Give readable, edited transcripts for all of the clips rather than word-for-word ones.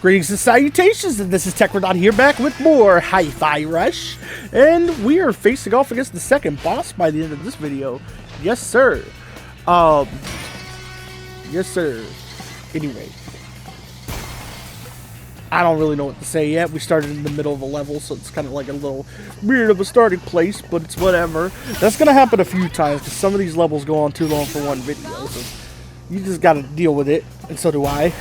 Greetings and salutations, and this is Rekk'd here back with more Hi-Fi Rush, and we are facing off against the second boss by the end of this video. Yes, sir. Yes, sir. Anyway, I don't really know what to say yet. We started in the middle of a level, so it's kind of like a little weird of a starting place, but it's whatever. That's gonna happen a few times because some of these levels go on too long for one video, so you just gotta deal with it, and so do I.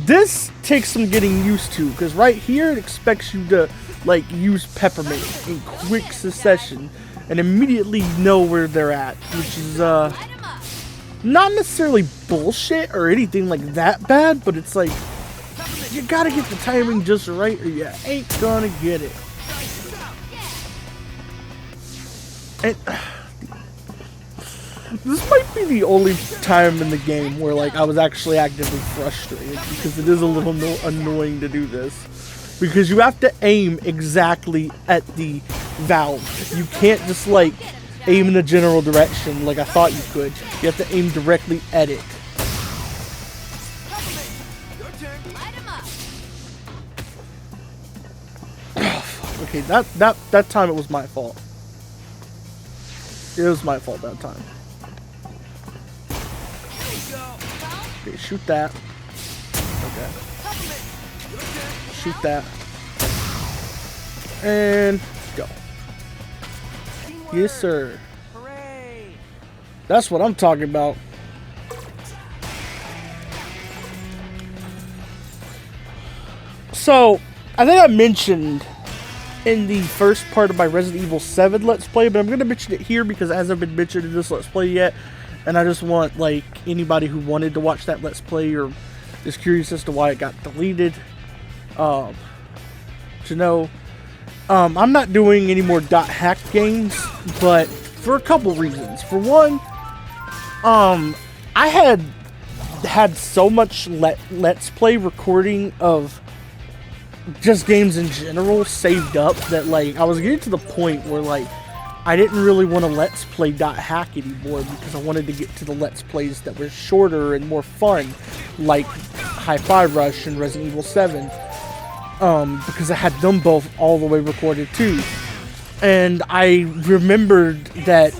This takes some getting used to, because right here it expects you to like use peppermint in quick succession and immediately know where they're at, which is not necessarily bullshit or anything like that bad, but it's like you gotta get the timing just right or you ain't gonna get it. And this might be the only time in the game where like I was actually actively frustrated, because it is a little annoying to do this, because you have to aim exactly at the valve. You can't just like aim in a general direction like I thought you could. You have to aim directly at it. Okay, that time it was my fault. It was my fault that time. Okay, shoot that. Okay. Shoot that. And go. Yes, sir. That's what I'm talking about. So, I think I mentioned in the first part of my Resident Evil 7 Let's Play, but I'm going to mention it here because it hasn't been mentioned in this Let's Play yet. And I just want, like, anybody who wanted to watch that Let's Play or is curious as to why it got deleted, to know, I'm not doing any more .hack games, but for a couple reasons. For one, I had so much Let's Play recording of just games in general saved up that, like, I was getting to the point where, like, I didn't really want to Let's Play .hack anymore, because I wanted to get to the Let's Plays that were shorter and more fun, like Hi-Fi Rush and Resident Evil 7, because I had them both all the way recorded too. And I remembered that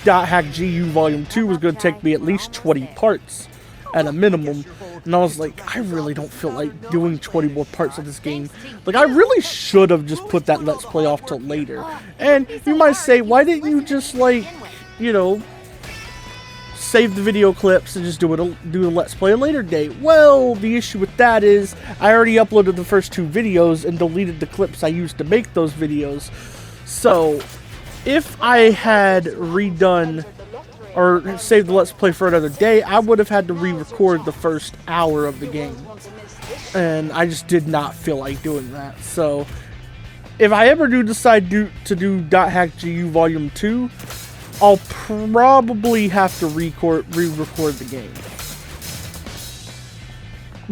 .hack GU Volume 2 was going to take me at least 20 parts at a minimum. And I was like, I really don't feel like doing 20 more parts of this game. Like, I really should have just put that Let's Play off till later. And you might say, why didn't you just, like, you know, save the video clips and just do the Let's Play a later date? Well, the issue with that is I already uploaded the first 2 videos and deleted the clips I used to make those videos. So, if I had redone or save the Let's Play for another day, I would have had to re-record the first hour of the game. And I just did not feel like doing that. So, if I ever do decide to do .hack GU Volume 2, I'll probably have to re-record the game.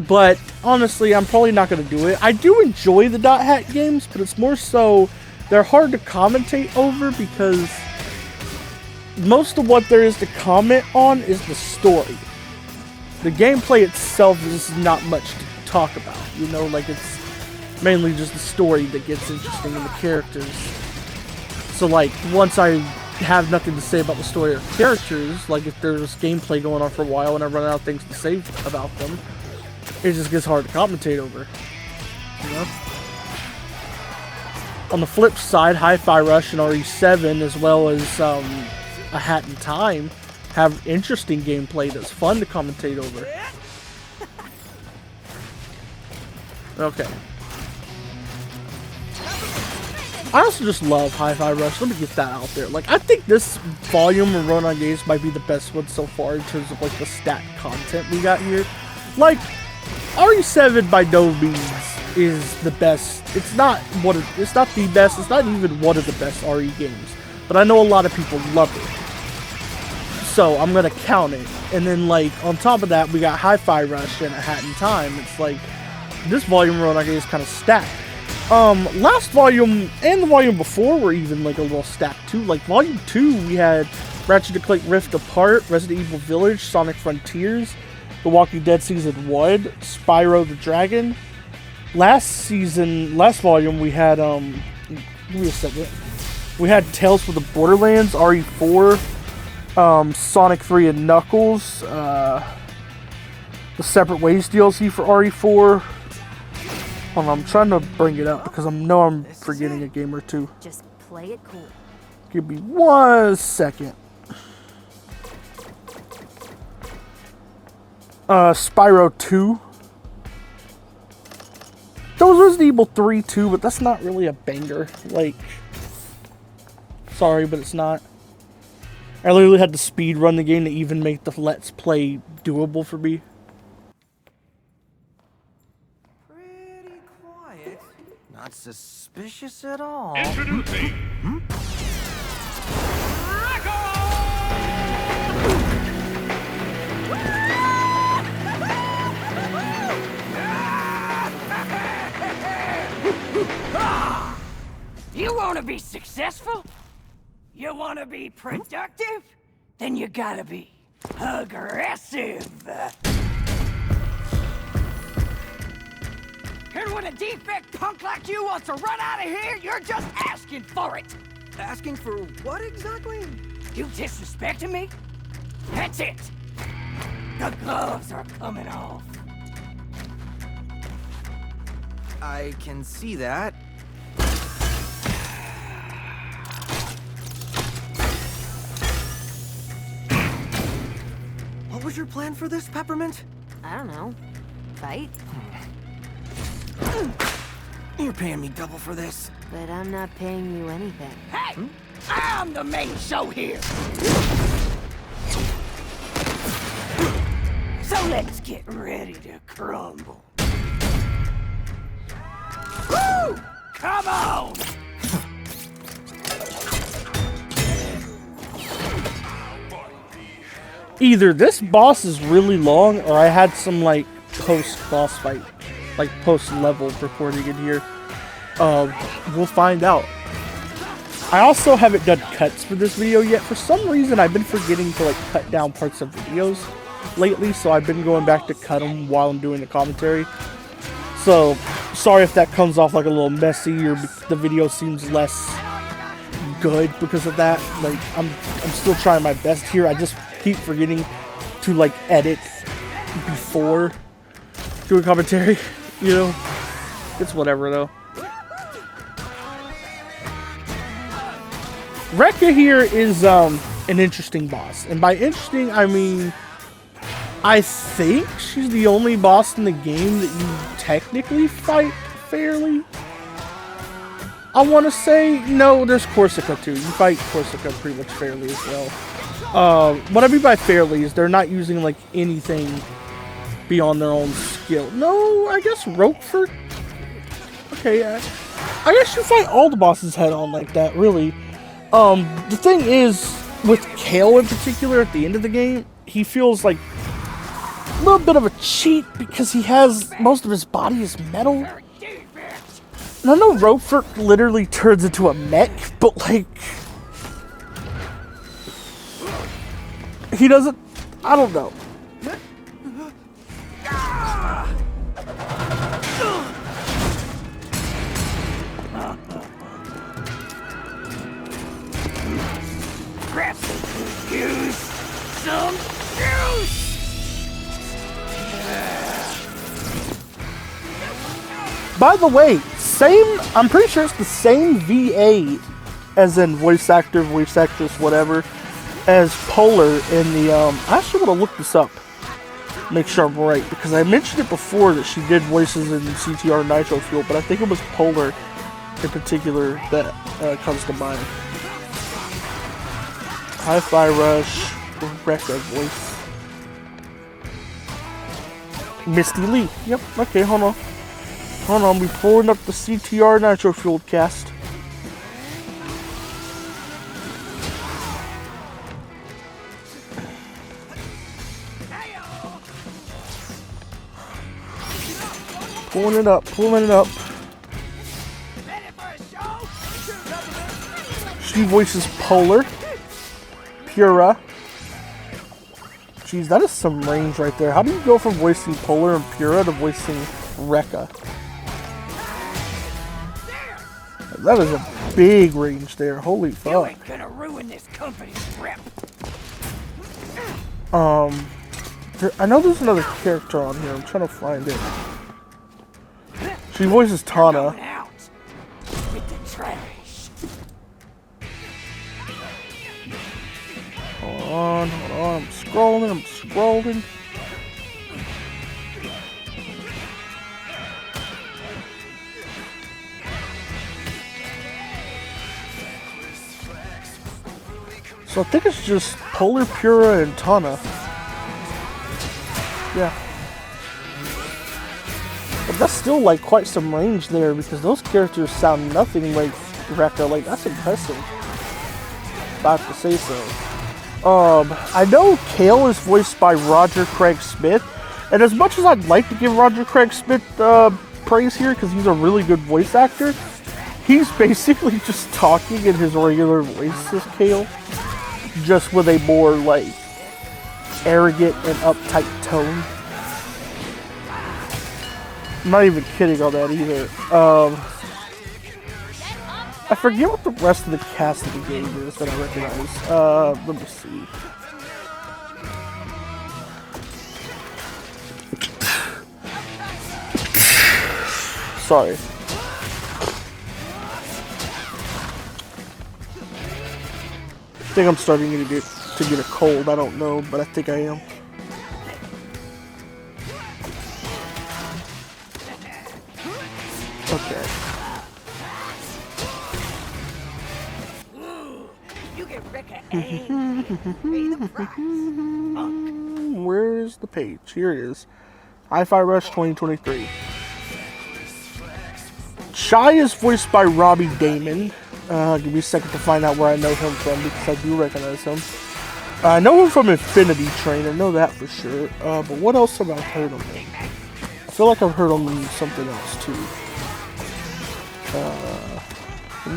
But, honestly, I'm probably not going to do it. I do enjoy the .hack games, but it's more so they're hard to commentate over, because most of what there is to comment on is the story. The gameplay itself is not much to talk about, you know, like it's mainly just the story that gets interesting in the characters. So like, once I have nothing to say about the story or characters, like if there's gameplay going on for a while and I run out of things to say about them, it just gets hard to commentate over, you know? On the flip side, Hi-Fi Rush and RE7, as well as A Hat in Time, have interesting gameplay that's fun to commentate over. Okay. I also just love Hi-Fi Rush. Let me get that out there. Like, I think this volume of Run on Games might be the best one so far in terms of like the stat content we got here. Like, RE7 by no means is the best. It's not it's not the best. It's not even one of the best RE games. But I know a lot of people love it, so I'm gonna count it. And then, like, on top of that, we got Hi-Fi Rush and A Hat in Time. It's like this volume run I guess is kind of stacked. Last volume and the volume before were even like a little stacked too. Like volume 2, we had Ratchet & Clank Rift Apart, Resident Evil Village, Sonic Frontiers, The Walking Dead Season 1, Spyro the Dragon. Last volume, we had, give me a second. We had Tales from the Borderlands, RE4, Sonic 3 and Knuckles, the Separate Ways DLC for RE4. Hold on, I'm trying to bring it up because I know I'm forgetting a game or two. Just play it cool. Give me 1 second. Spyro 2. There was Resident Evil 3 too, but that's not really a banger. Like, sorry, but it's not. I literally had to speed run the game to even make the Let's Play doable for me. Pretty quiet. Not suspicious at all. Introducing You want to be successful? You want to be productive? Then you gotta be aggressive. And when a defect punk like you wants to run out of here, you're just asking for it. Asking for what exactly? You disrespecting me? That's it. The gloves are coming off. I can see that. What was your plan for this, Peppermint? I don't know. Fight? You're paying me double for this. But I'm not paying you anything. Hey! I'm the main show here. So let's get ready to crumble. Woo! Come on! Either this boss is really long, or I had some like post-boss fight, like post-level recording in here. We'll find out. I also haven't done cuts for this video yet. For some reason, I've been forgetting to like cut down parts of videos lately, so I've been going back to cut them while I'm doing the commentary. So, sorry if that comes off like a little messy or the video seems less good because of that. Like, I'm still trying my best here. I just keep forgetting to like edit before doing commentary, you know? It's whatever though. Rekka here is an interesting boss. And by interesting, I mean, I think she's the only boss in the game that you technically fight fairly. I want to say, no, there's Corsica too. You fight Corsica pretty much fairly as well. What I mean by fairly is they're not using like anything beyond their own skill. No, I guess Roquefort. Okay, I guess you fight all the bosses head on like that, really. The thing is, with Kale in particular, at the end of the game, he feels like a little bit of a cheat because he has most of his body is metal. And I know Roquefort literally turns into a mech, but like, he doesn't, I don't know. Grab some juice! Some juice! By the way, I'm pretty sure it's the same VA, as in voice actor, voice actress, whatever, as Polar in the, I actually want to look this up, make sure I'm right, because I mentioned it before that she did voices in CTR Nitro Fuel, but I think it was Polar in particular that comes to mind. Hi-Fi Rush, Rekka voice. Misty Lee. Yep, okay, hold on. Hold on, we're pulling up the CTR Nitro Fueled cast. Pulling it up, pulling it up. She voices Polar, Pura. Jeez, that is some range right there. How do you go from voicing Polar and Pura to voicing Rekka? That is a big range there. Holy You fuck. ain't gonna ruin this company's rep. I know there's another character on here. I'm trying to find it. She voices Going Tana. out with the trash. Hold on. I'm scrolling. So I think it's just Polar, Pura, and Tana. Yeah. But that's still like quite some range there because those characters sound nothing like Rekka. Like, that's impressive. If I have to say so. I know Kale is voiced by Roger Craig Smith, and as much as I'd like to give Roger Craig Smith praise here because he's a really good voice actor, he's basically just talking in his regular voice as Kale, just with a more like arrogant and uptight tone. I'm not even kidding on that either. I forget what the rest of the cast of the game is that I recognize. Let me see. Sorry. I think I'm starting to get a cold. I don't know, but I think I am. Okay. You get Rekka angry. Pay the price. Where's the page? Here it is. Hi-Fi Rush 2023. Shy is voiced by Robbie Damon. Give me a second to find out where I know him from because I do recognize him. I know him from Infinity Train. I know that for sure. But what else have I heard him in? I feel like I've heard him in something else too.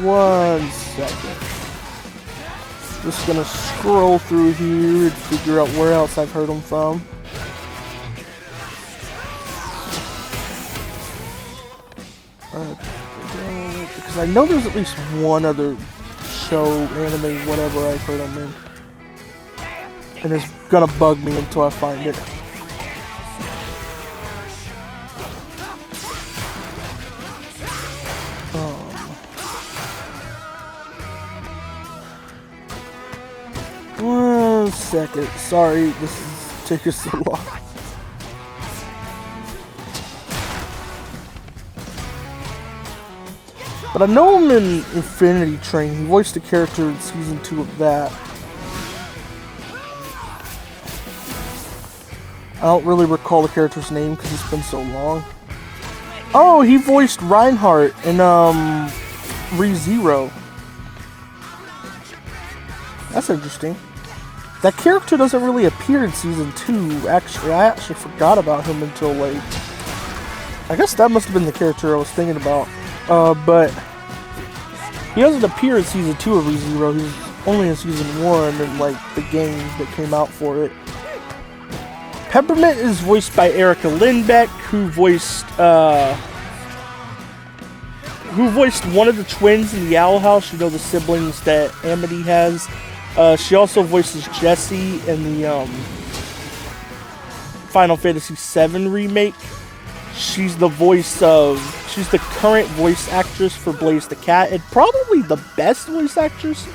1 second. Just gonna scroll through here and figure out where else I've heard him from. Because I know there's at least one other show, anime, whatever I've heard him in. And it's gonna bug me until I find it. One second. Sorry, this is taking so long. But I know him in Infinity Train. He voiced a character in season 2 of that. I don't really recall the character's name because it's been so long. Oh, he voiced Reinhardt in Re:Zero. That's interesting. That character doesn't really appear in season 2. Actually, I actually forgot about him until like, I guess that must have been the character I was thinking about. But he doesn't appear in season 2 of Re:Zero. He's only in season 1 and like the games that came out for it. Peppermint is voiced by Erica Lindbeck, who voiced one of the twins in the Owl House. You know, the siblings that Amity has. She also voices Jessie in the Final Fantasy VII remake. She's the current voice actress for Blaze the Cat, and probably the best voice actress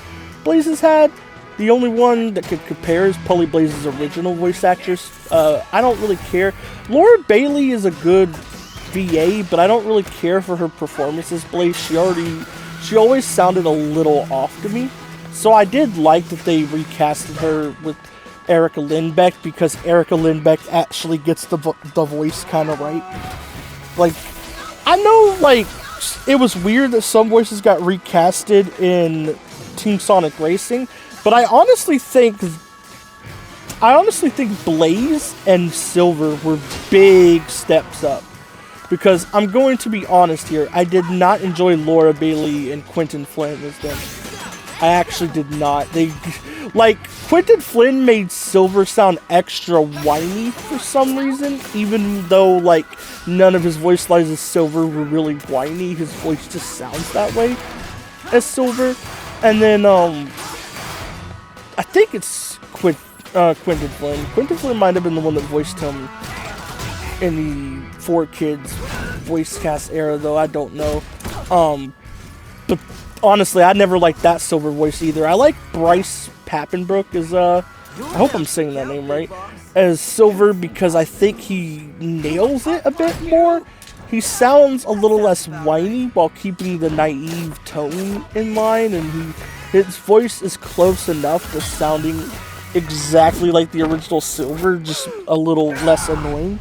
Blaze has had. The only one that could compare is probably Blaze's original voice actress. I don't really care. Laura Bailey is a good VA, but I don't really care for her performance as Blaze. She always sounded a little off to me. So I did like that they recasted her with Erica Lindbeck because Erica Lindbeck actually gets the voice kind of right. Like, I know, like, it was weird that some voices got recasted in Team Sonic Racing, but I honestly think Blaze and Silver were big steps up. Because I'm going to be honest here, I did not enjoy Laura Bailey and Quentin Flynn as them. I actually did not. Like, Quentin Flynn made Silver sound extra whiny for some reason, even though, like, none of his voice lines as Silver were really whiny. His voice just sounds that way as Silver. And then, I think it's Quentin Flynn. Quentin Flynn might have been the one that voiced him in the 4Kids voice cast era, though. I don't know. But honestly, I never liked that Silver voice either. I like Bryce Papenbrook as, I hope I'm saying that name right, as Silver, because I think he nails it a bit more. He sounds a little less whiny while keeping the naive tone in line, and his voice is close enough to sounding exactly like the original Silver, just a little less annoying.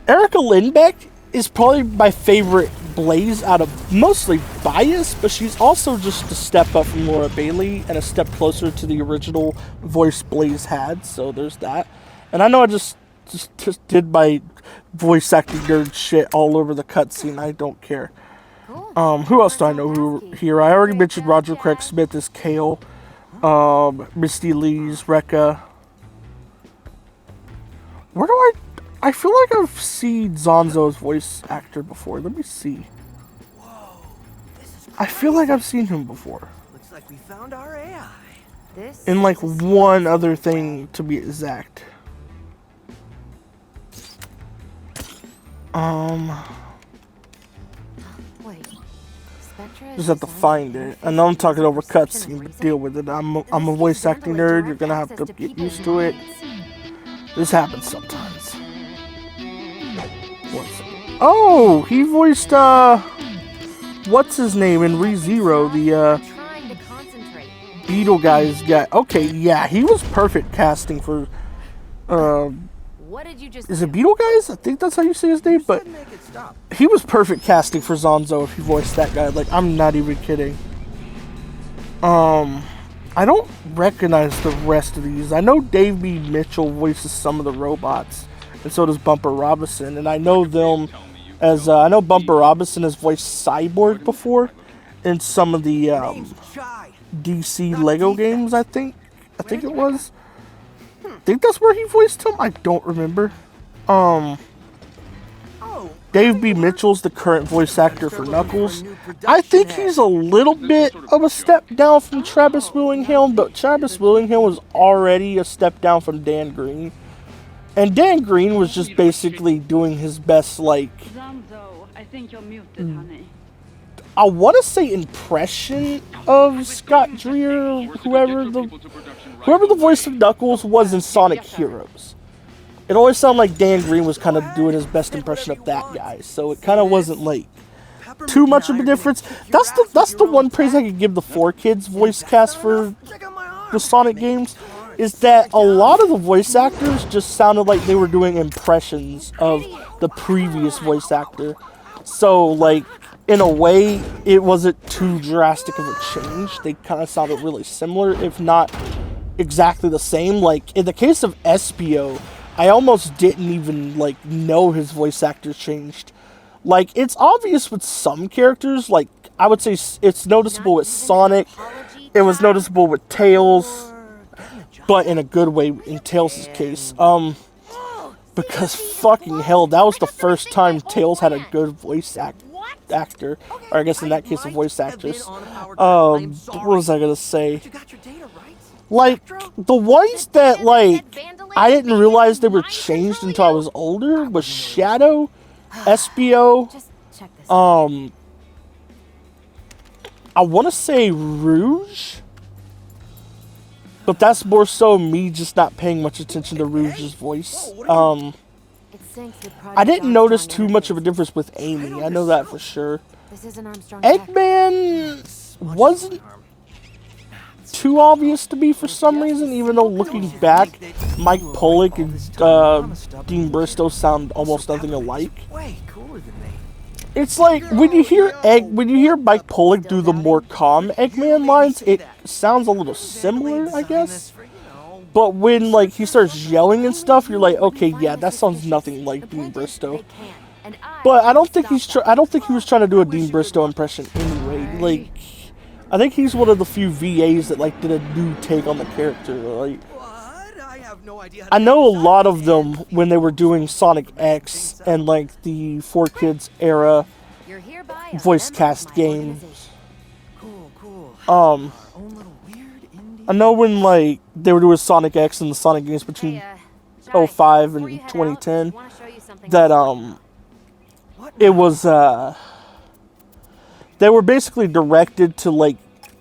Erica Lindbeck is probably my favorite Blaze out of mostly bias, but she's also just a step up from Laura Bailey and a step closer to the original voice Blaze had, so there's that. And I know I just did my voice acting nerd shit all over the cutscene. I don't care. Who else do I know here? I already mentioned Roger Craig Smith as Kale. Misty Lee's Rekka. Where do I feel like I've seen Zonzo's voice actor before. Let me see. Whoa, this is I feel like I've seen him before. Looks like we found our AI. This In like one other thing, to be exact. Wait. Spectra Just have to find it. I know I'm talking over cutscene, but deal with it. I'm a voice acting nerd. You're gonna have to get used to it. This happens sometimes. Oh, he voiced what's his name in ReZero, the Trying to concentrate. Beetle guy's guy. Okay, yeah, he was perfect casting for What did you just is it Beetle Guys? I think that's how you say his name, but Make it stop. he was perfect casting for Zonzo if he voiced that guy. Like, I'm not even kidding. I don't recognize the rest of these. I know Dave B. Mitchell voices some of the robots, and so does Bumper Robinson. And I know them as I know Bumper Robinson has voiced Cyborg before in some of the Shy. DC Lego games. I think it was. I think that's where he voiced him. I don't remember. Oh, Dave B. Mitchell's the current voice actor for Knuckles. I think he's a little bit of a step down from Travis Willingham, but Travis Willingham was already a step down from Dan Green. And Dan Green was just basically doing his best, like, Zanzo, I think you're muted, honey. I want to say impression of Scott Dreer, whoever the voice of Knuckles was in Sonic Heroes. It always sounded like Dan Green was kind of doing his best impression of that guy, so it kind of wasn't like too much of a difference. That's the one praise I could give the 4Kids voice cast for the Sonic games, is that a lot of the voice actors just sounded like they were doing impressions of the previous voice actor. So, like, in a way, it wasn't too drastic of a change. They kind of sounded really similar, if not exactly the same. Like, in the case of Espio, I almost didn't even, like, know his voice actor changed. Like, it's obvious with some characters. Like, I would say it's noticeable with Sonic. It was noticeable with Tails. But in a good way, in Tails' case. Because fucking hell, that was the first time Tails had a good voice actor. Or I guess in that case, a voice actress. What was I gonna say? you got your data right. Like, the ones that, like, I didn't realize they were changed until I was older was Shadow, Espio, Just check this out. I want to say Rouge, but that's more so me just not paying much attention to Rouge's voice. It syncs with Project I didn't notice Armstrong too much of a interface. difference with Amy. I know that for sure. This is an Armstrong tech. Eggman wasn't too obvious to me for some reason, even though looking back, Mike Pollock and Dean Bristow sound almost nothing alike. Way cooler than me. It's like when you hear Mike Pollock do the more calm Eggman lines, it sounds a little similar, I guess. But when like he starts yelling and stuff, you're like, okay, yeah, that sounds nothing like Dean Bristow. But I don't think he was trying to do a Dean Bristow impression anyway. Like, I think he's one of the few VAs that like did a new take on the character. Like, What? I have no idea. I know a lot of them when they were doing Sonic X and like the 4Kids era You're hereby a voice member cast of my games. organization. Cool. Um, Our own little weird indie. I know when like they were doing Sonic X and the Sonic games between Hey, Shai, 05 before and you head out, 2010 I wanna show you something that important. What it now? was they were basically directed to like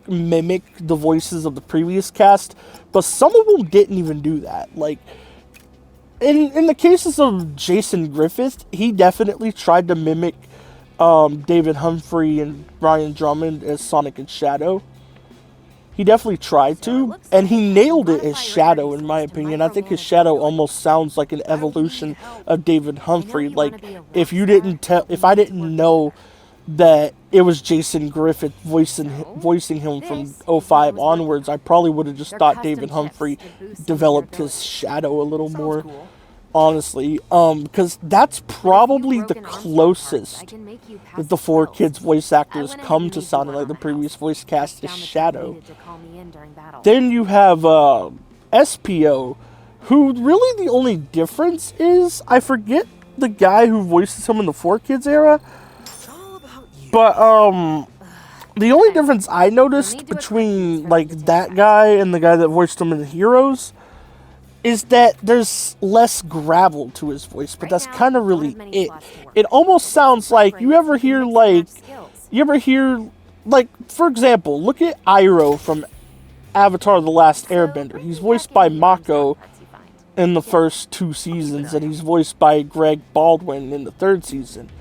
mimic the voices of the previous cast, but some of them didn't even do that. Like in the cases of Jason Griffith, he definitely tried to mimic David Humphrey and Brian Drummond as Sonic and Shadow. He definitely tried to, and he nailed it as Shadow, in my opinion. I think his Shadow almost sounds like an evolution of David Humphrey. Like, if I didn't know that it was Jason Griffith voicing him from 05 onwards, I probably would have just thought David Humphrey developed his Shadow a little more. Cool. Honestly, because that's probably the closest that the 4Kids voice actors come to sounding like the previous voice cast as Shadow. Then you have SPO, who really the only difference is, I forget the guy who voices him in the 4Kids era, It's all about you. but the only difference I noticed between like that guy and the guy that voiced him in Heroes is that there's less gravel to his voice, but that's kind of really it. It almost sounds like, you ever hear, for example, look at Iroh from Avatar The Last Airbender. He's voiced by Mako in the first 2 seasons, and he's voiced by Greg Baldwin in the 3rd season.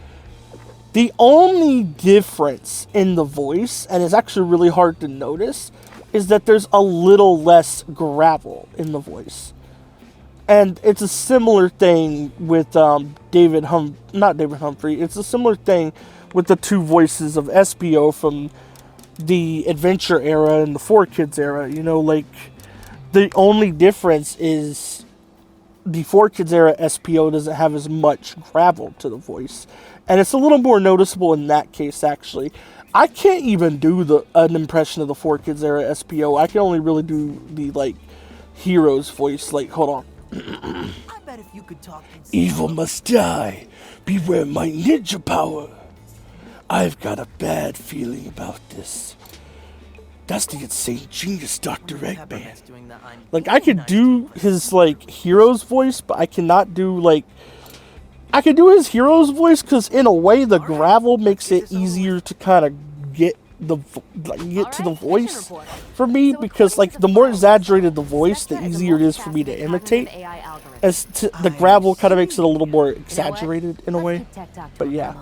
The only difference in the voice, and it's actually really hard to notice, is that there's a little less gravel in the voice. And it's a similar thing with not David Humphrey. It's a similar thing with the 2 voices of SPO from the Adventure era and the 4Kids era. You know, like, the only difference is the 4Kids era SPO doesn't have as much gravel to the voice. And it's a little more noticeable in that case, actually. I can't even do an impression of the 4Kids era SPO. I can only really do the, like, Heroes voice. Like, hold on. I bet if you could talk Evil must die. Beware my ninja power. I've got a bad feeling about this. That's the insane genius, Dr. Eggman. doing the I'm Like, I could do his, like, Heroes voice, but I cannot do, like... I could do his Heroes voice, because in a way, the gravel makes it easier to kind of get to the voice for me, because like the more exaggerated the voice, the easier it is for me to imitate. The gravel kind of makes it a little more exaggerated in a way. But yeah.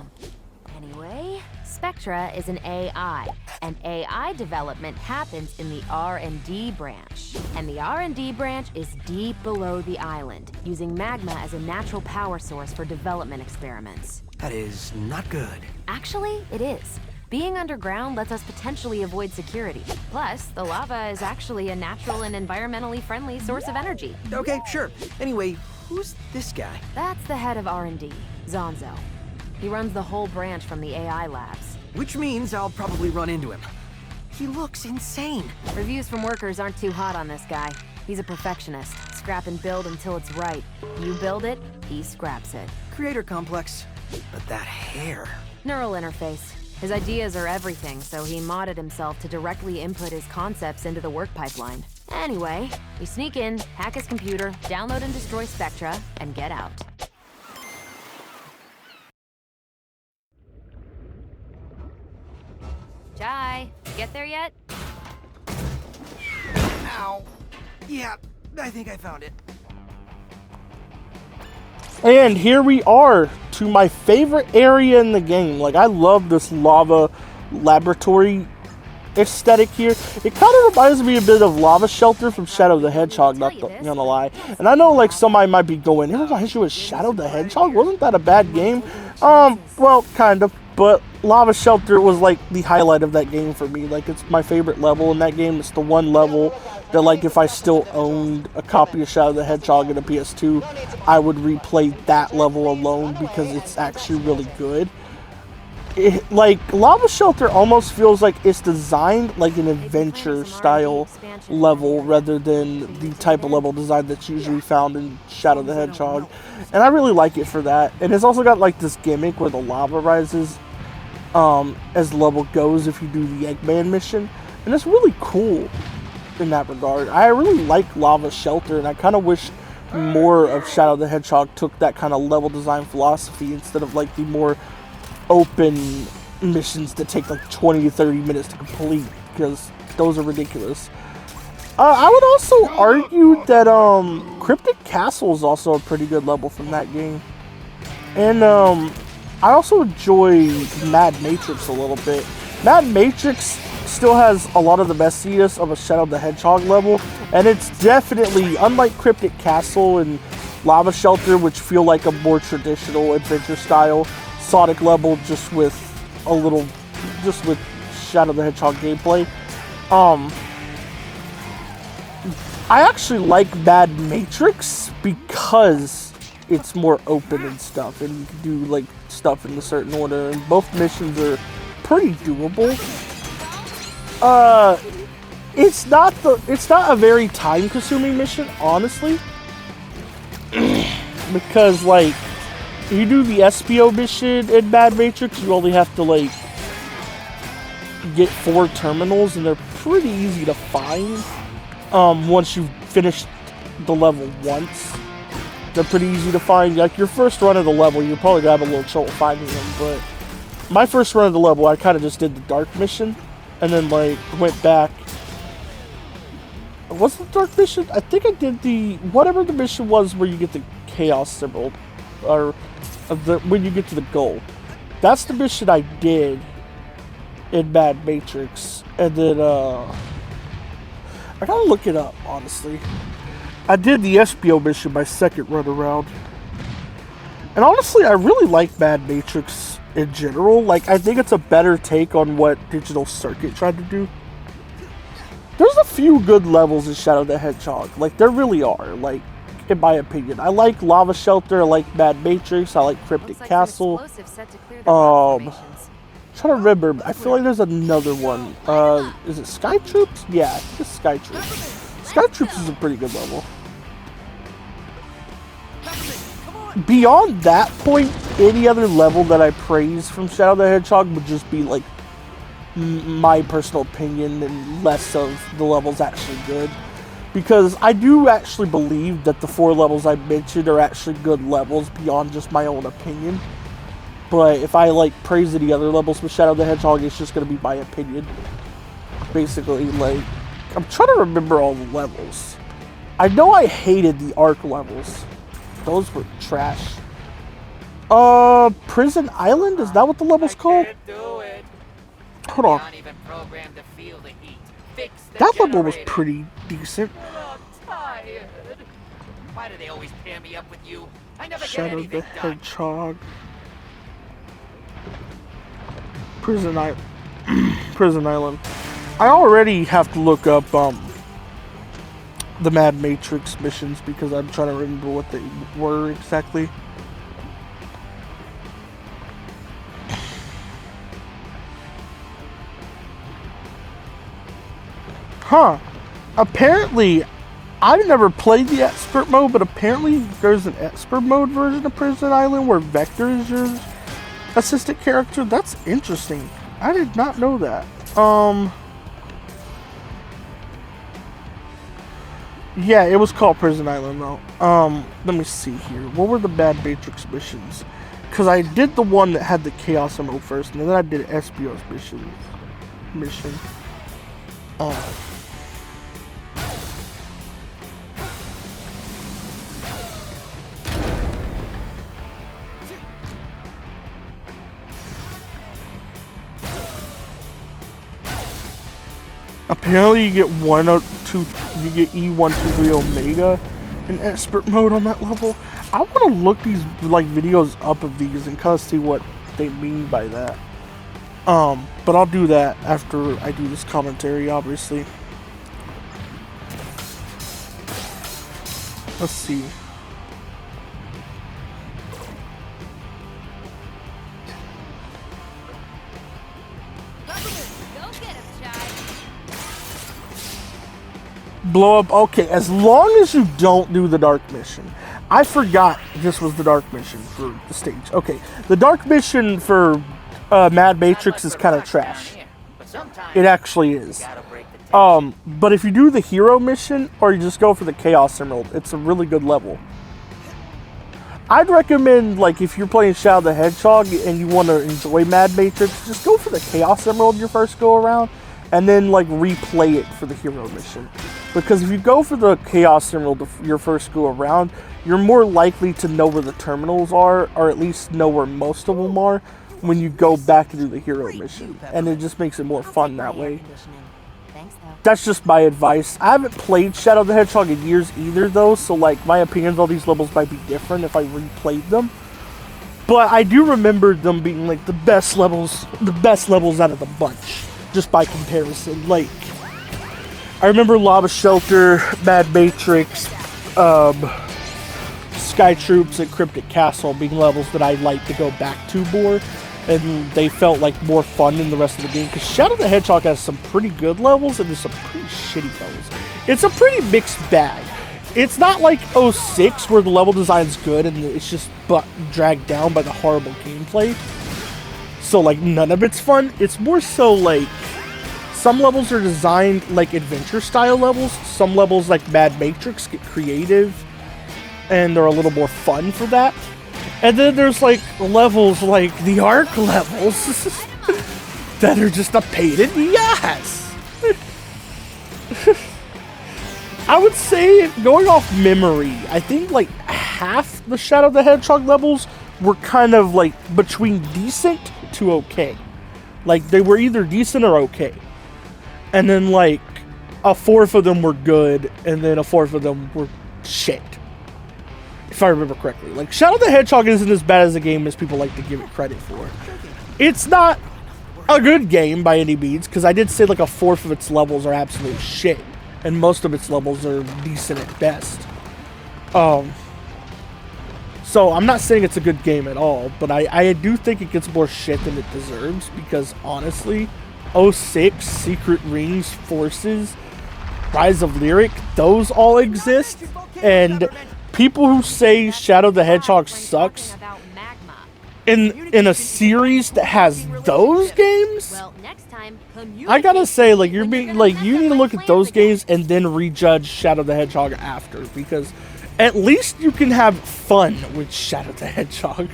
Anyway, Spectra is an AI, and AI development happens in the R&D branch. And the R&D branch is deep below the island, using magma as a natural power source for development experiments. That is not good. Actually, it is. Being underground lets us potentially avoid security. Plus, the lava is actually a natural and environmentally friendly source of energy. Okay, sure. Anyway, who's this guy? That's the head of R&D, Zonzo. He runs the whole branch from the AI labs. Which means I'll probably run into him. He looks insane. Reviews from workers aren't too hot on this guy. He's a perfectionist. Scrap and build until it's right. You build it, he scraps it. Creator complex. But that hair. Neural interface. His ideas are everything, so he modded himself to directly input his concepts into the work pipeline. Anyway, we sneak in, hack his computer, download and destroy Spectra, and get out. Jai, get there yet? Ow. Yeah, I think I found it. And here we are to my favorite area in the game. Like, I love this lava laboratory aesthetic here. It kind of reminds me a bit of Lava Shelter from Shadow the Hedgehog, not gonna lie. And I know, like, somebody might be going, it reminds you of Shadow the Hedgehog? Wasn't that a bad game? Well, kind of. But Lava Shelter was, like, the highlight of that game for me. Like, it's my favorite level in that game. It's the one level that, like, if I still owned a copy of Shadow the Hedgehog in a PS2, I would replay that level alone because it's actually really good. like Lava Shelter almost feels like it's designed like an adventure style level rather than the type of level design that's usually found in Shadow the Hedgehog, and I really like it for that. And it's also got like this gimmick where the lava rises as the level goes if you do the Eggman mission, and it's really cool in that regard. I really like Lava Shelter, and I kind of wish more of Shadow the Hedgehog took that kind of level design philosophy instead of like the more open missions that take like 20 to 30 minutes to complete, because those are ridiculous. I would also argue that Cryptic Castle is also a pretty good level from that game. And I also enjoy Mad Matrix a little bit. Mad Matrix still has a lot of the messiness of a Shadow the Hedgehog level, and it's definitely, unlike Cryptic Castle and Lava Shelter, which feel like a more traditional adventure style Sonic level just with Shadow the Hedgehog gameplay. I actually like Mad Matrix because it's more open and stuff, and you can do like stuff in a certain order, and both missions are pretty doable. It's not a very time-consuming mission, honestly, because like you do the SPO mission in Mad Matrix, you only have to like get 4 terminals, and they're pretty easy to find. Once you've finished the level once, they're pretty easy to find. Like your first run of the level, you're probably gonna have a little trouble finding them. But my first run of the level, I kind of just did the dark mission, and then like went back. What's the dark mission? I think I did the whatever the mission was where you get the chaos symbol, or when you get to the goal. That's the mission I did in Mad Matrix, and then I gotta look it up, honestly. I did the SPO mission my second run around, and honestly, I really like Mad Matrix in general. Like, I think it's a better take on what Digital Circuit tried to do. There's a few good levels in Shadow the Hedgehog, like there really are. Like, in my opinion, I like Lava Shelter, I like Mad Matrix, I like Cryptic Castle. Trying to remember, I feel like there's another one. Is it Sky Troops? Yeah, I think it's Sky Troops. Sky Troops is a pretty good level. Beyond that point, any other level that I praise from Shadow the Hedgehog would just be like my personal opinion and less of the levels actually good. Because I do actually believe that the 4 levels I mentioned are actually good levels beyond just my own opinion. But if I like praise any other levels with Shadow the Hedgehog, it's just going to be my opinion. Basically, like, I'm trying to remember all the levels. I know I hated the Ark levels. Those were trash. Prison Island? Is that what the level's called? Hold on. That level was pretty decent. Why do they always pair me up with you? I never get Shadow the anything done. Hedgehog. Prison Island. Prison Island. I already have to look up the Mad Matrix missions because I'm trying to remember what they were exactly. Huh. Apparently, I've never played the expert mode, but apparently there's an expert mode version of Prison Island where Vector is your assistant character. That's interesting. I did not know that. Yeah, it was called Prison Island though. Let me see here. What were the Mad Matrix missions? Because I did the one that had the Chaos mode first, and then I did SPO's mission. Apparently you get you get E123 Omega in expert mode on that level. I want to look these like videos up of these and kind of see what they mean by that. But I'll do that after I do this commentary, obviously. Let's see. Blow up. Okay, as long as you don't do the dark mission. I forgot this was the dark mission for the stage. Okay, the dark mission for Mad Matrix is kind of trash. It actually is. But if you do the hero mission or you just go for the Chaos Emerald, it's a really good level. I'd recommend, like, if you're playing Shadow the Hedgehog and you want to enjoy Mad Matrix, just go for the Chaos Emerald your first go around, and then, like, replay it for the hero mission. Because if you go for the Chaos Emerald your first go around, you're more likely to know where the terminals are, or at least know where most of them are, when you go back to do the hero mission. And it just makes it more fun that way. That's just my advice. I haven't played Shadow the Hedgehog in years either, though, so, like, my opinions on these levels might be different if I replayed them. But I do remember them being, like, the best levels out of the bunch, just by comparison. Like, I remember Lava Shelter, Mad Matrix, Sky Troops, and Cryptic Castle being levels that I like to go back to more. And they felt like more fun than the rest of the game, because Shadow the Hedgehog has some pretty good levels and there's some pretty shitty levels. It's a pretty mixed bag. It's not like 06 where the level design's good and it's just dragged down by the horrible gameplay. So, like, none of it's fun. It's more so like some levels are designed like adventure style levels. Some levels, like Mad Matrix, get creative and they're a little more fun for that. And then there's, like, levels like the Ark levels that are just a pain in the ass. I would say, going off memory, I think, like, half the Shadow the Hedgehog levels were kind of, like, between decent to okay. Like, they were either decent or okay. And then, like, a fourth of them were good, and then a fourth of them were shit. If I remember correctly. Like, Shadow the Hedgehog isn't as bad as a game as people like to give it credit for. It's not a good game by any means, because I did say like a fourth of its levels are absolute shit, and most of its levels are decent at best. So I'm not saying it's a good game at all, but I do think it gets more shit than it deserves, because honestly, 06, Secret Rings, Forces, Rise of Lyric, those all exist, and people who say Shadow the Hedgehog sucks in a series that has those games, I gotta say, like, you're being like, you need to look at those games and then rejudge Shadow the Hedgehog after, because at least you can have fun with Shadow the Hedgehog.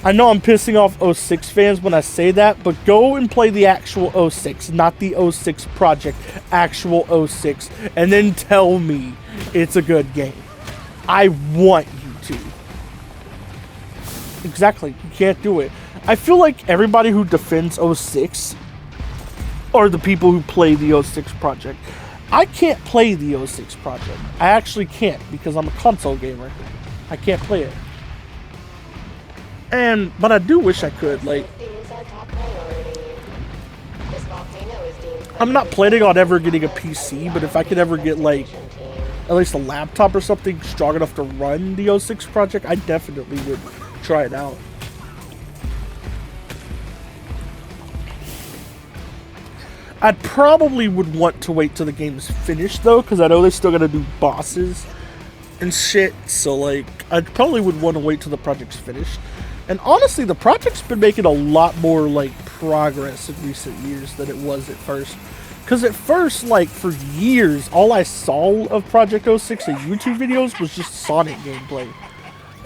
I know I'm pissing off 06 fans when I say that, but go and play the actual 06, not the 06 project, actual 06, and then tell me it's a good game. I want you to. Exactly, you can't do it. I feel like everybody who defends 06 are the people who play the 06 project. I can't play the 06 project. I actually can't, because I'm a console gamer. I can't play it. But I do wish I could, like, I'm not planning on ever getting a PC, but if I could ever get, like, at least a laptop or something strong enough to run the 06 project, I definitely would try it out. I probably would want to wait till the game's finished, though, because I know they still gotta do bosses and shit, so, like, I probably would want to wait till the project's finished. And honestly, the project's been making a lot more, like, progress in recent years than it was at first. Because at first, like, for years, all I saw of Project 06 in YouTube videos was just Sonic gameplay.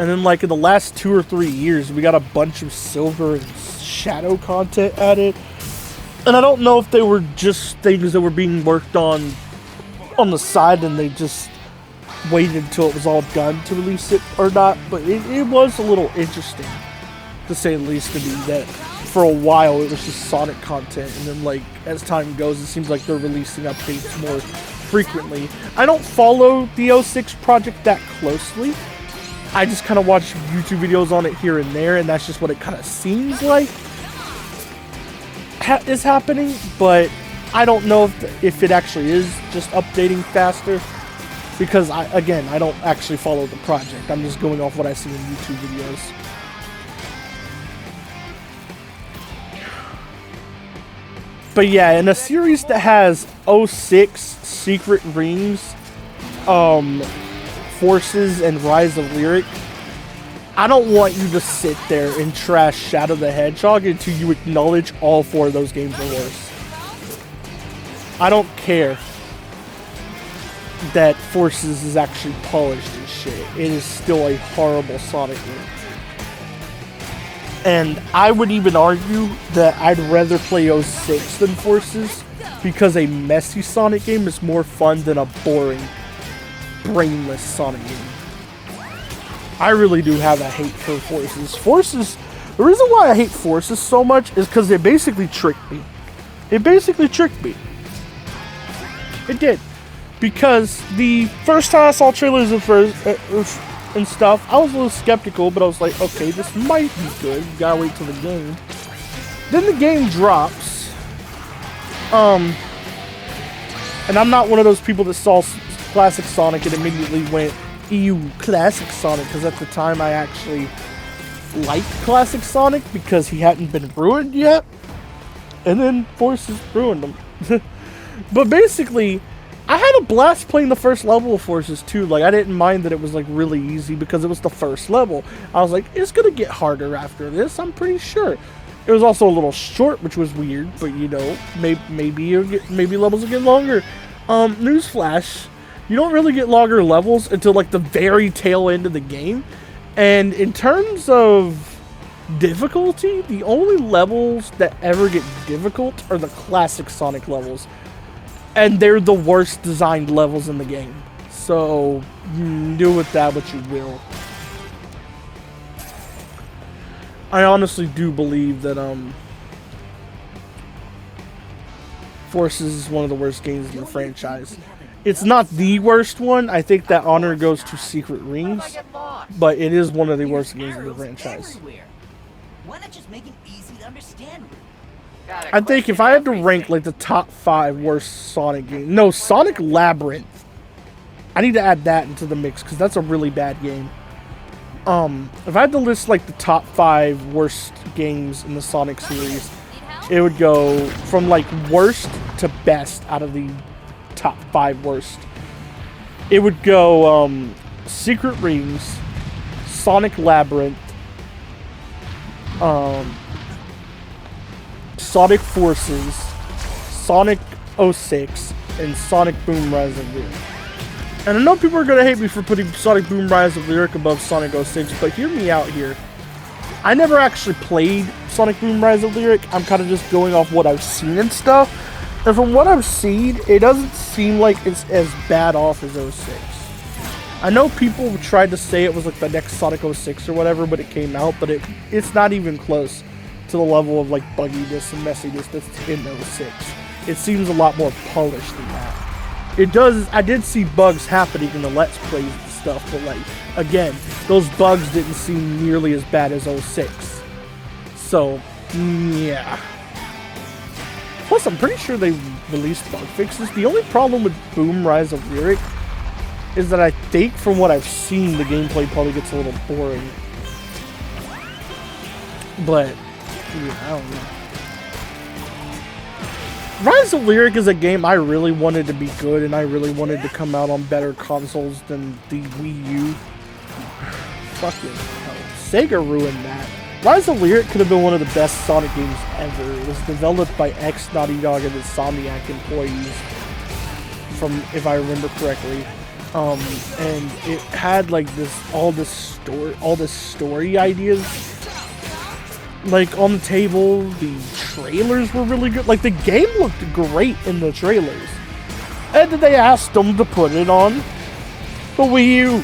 And then, like, in the last 2 or 3 years, we got a bunch of Silver and Shadow content added. And I don't know if they were just things that were being worked on the side and they just waited until it was all done to release it or not. But it was a little interesting, to say the least, to me, that for a while it was just Sonic content, and then, like, as time goes, it seems like they're releasing updates more frequently. I don't follow the 06 project that closely. I just kind of watch YouTube videos on it here and there, and that's just what it kind of seems like is happening, but I don't know if it actually is just updating faster, because, I don't actually follow the project. I'm just going off what I see in YouTube videos. But yeah, in a series that has 06 Secret Rings, Forces, and Rise of Lyric, I don't want you to sit there and trash Shadow the Hedgehog until you acknowledge all 4 of those games are worse. I don't care that Forces is actually polished and shit. It is still a horrible Sonic game. And I would even argue that I'd rather play 06 than Forces, because a messy Sonic game is more fun than a boring, brainless Sonic game. I really do have a hate for Forces. Forces, the reason why I hate Forces so much is because it basically tricked me. It basically tricked me. It did. Because the first time I saw trailers and stuff, I was a little skeptical, but I was like, okay, this might be good. You gotta wait till the game. Then the game drops. And I'm not one of those people that saw Classic Sonic and immediately went, ew, Classic Sonic, because at the time I actually liked Classic Sonic because he hadn't been ruined yet. And then Forces ruined him. But basically, I had a blast playing the first level of Forces too. Like, I didn't mind that it was like really easy because it was the first level. I was like, it's gonna get harder after this, I'm pretty sure. It was also a little short, which was weird, but you know, maybe levels will get longer. Newsflash, you don't really get longer levels until like the very tail end of the game. And in terms of difficulty, the only levels that ever get difficult are the classic Sonic levels. And they're the worst designed levels in the game. So, do with that what you will. I honestly do believe that, Forces is one of the worst games in the franchise. It's not the worst one. I think that honor goes to Secret Rings. But it is one of the worst games in the franchise. Why not just make it easy to understand? I think if I had to rank like the top 5 worst Sonic games, no, Sonic Labyrinth. I need to add that into the mix because that's a really bad game. If I had to list like the top 5 worst games in the Sonic series, it would go from like worst to best out of the top 5 worst. It would go Secret Rings, Sonic Labyrinth, Sonic Forces, Sonic 06, and Sonic Boom Rise of Lyric. And I know people are going to hate me for putting Sonic Boom Rise of Lyric above Sonic 06, but hear me out here. I never actually played Sonic Boom Rise of Lyric. I'm kind of just going off what I've seen and stuff. And from what I've seen, it doesn't seem like it's as bad off as 06. I know people tried to say it was like the next Sonic 06 or whatever, but it came out, but it's not even close to the level of like bugginess and messiness that's in 06. It seems a lot more polished than that. It does, I did see bugs happening in the Let's Plays and stuff, but like, again, those bugs didn't seem nearly as bad as 06. So, yeah. Plus, I'm pretty sure they released bug fixes. The only problem with Boom Rise of Lyric is that I think from what I've seen, the gameplay probably gets a little boring. But, yeah, I don't know. Rise of Lyric is a game I really wanted to be good, and I really wanted to come out on better consoles than the Wii U. Fucking hell. Sega ruined that. Rise of Lyric could have been one of the best Sonic games ever. It was developed by ex-Naughty Dog and Insomniac employees, from, if I remember correctly. And it had like all this story ideas like on the table. The trailers were really good. Like, the game looked great in the trailers. And then they asked them to put it on the Wii U.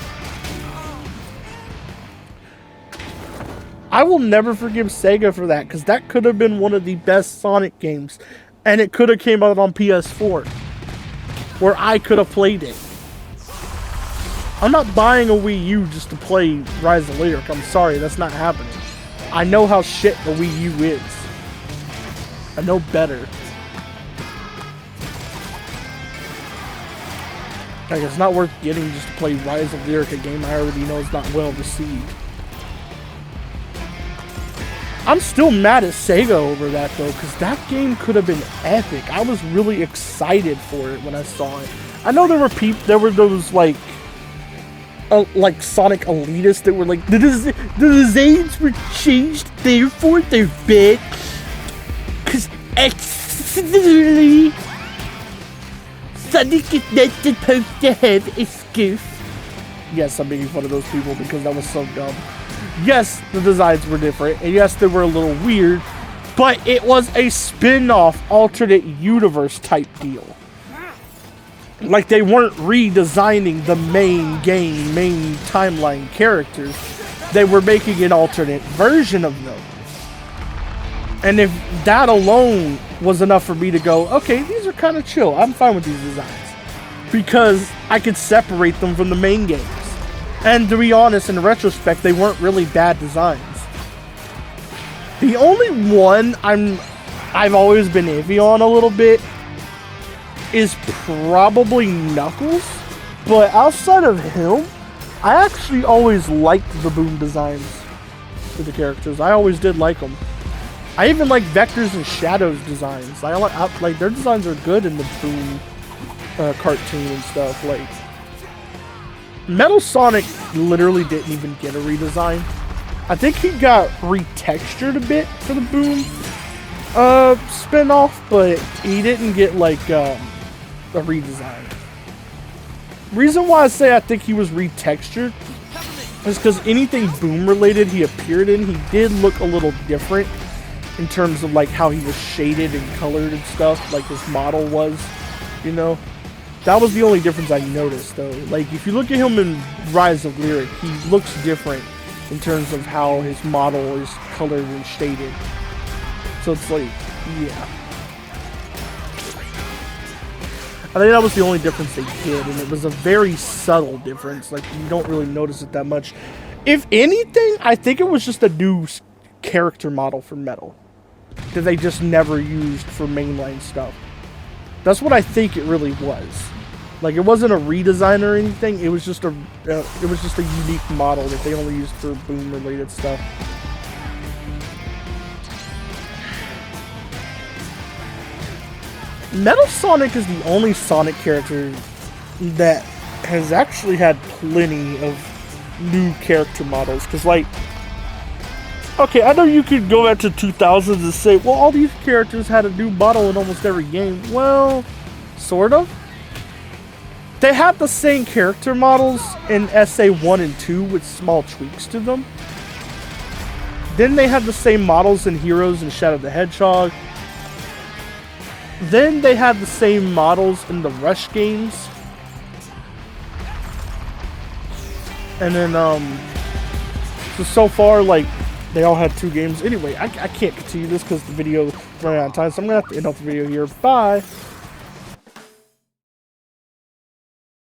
I will never forgive Sega for that, because that could have been one of the best Sonic games. And it could have came out on PS4, where I could have played it. I'm not buying a Wii U just to play Rise of Lyric. I'm sorry, that's not happening. I know how shit the Wii U is. I know better. Like, it's not worth getting just to play Rise of Lyric, a game I already know is not well received. I'm still mad at Sega over that though, because that game could have been epic. I was really excited for it when I saw it. I know there were those like Sonic elitists that were like, the designs were changed, therefore they're bad. Because accidentally, Sonic is not supposed to have a skiff. Yes, I'm making fun of those people because that was so dumb. Yes, the designs were different, and yes, they were a little weird, but it was a spin-off alternate universe type deal. Like, they weren't redesigning the main game, main timeline characters. They were making an alternate version of them. And if that alone was enough for me to go, okay, these are kind of chill, I'm fine with these designs. Because I could separate them from the main games. And to be honest, in retrospect, they weren't really bad designs. The only one I've always been iffy on a little bit is probably Knuckles. But outside of him, I actually always liked the Boom designs for the characters. I always did like them. I even like Vector's and Shadow's designs. I like their designs are good in the Boom cartoon and stuff. Like, Metal Sonic literally didn't even get a redesign. I think he got retextured a bit for the Boom spin-off, but he didn't get like a redesign. Reason why I say I think he was retextured is because anything Boom related he appeared in, he did look a little different in terms of like how he was shaded and colored and stuff, like his model was, you know. That was the only difference I noticed, though. Like, if you look at him in Rise of Lyric, he looks different in terms of how his model is colored and shaded. So it's like, yeah. I think that was the only difference they did, and it was a very subtle difference. Like, you don't really notice it that much. If anything, I think it was just a new character model for Metal that they just never used for mainline stuff. That's what I think it really was. Like, it wasn't a redesign or anything. It was just a unique model that they only used for Boom related stuff. Metal Sonic is the only Sonic character that has actually had plenty of new character models. Because, like, okay, I know you could go back to 2000s and say, well, all these characters had a new model in almost every game. Well, sort of. They had the same character models in SA 1 and 2 with small tweaks to them. Then they had the same models in Heroes and Shadow the Hedgehog. Then they had the same models in the Rush games. And then, so far, like, they all had 2 games. Anyway, I can't continue this because the video is running out of time, so I'm going to have to end off the video here. Bye!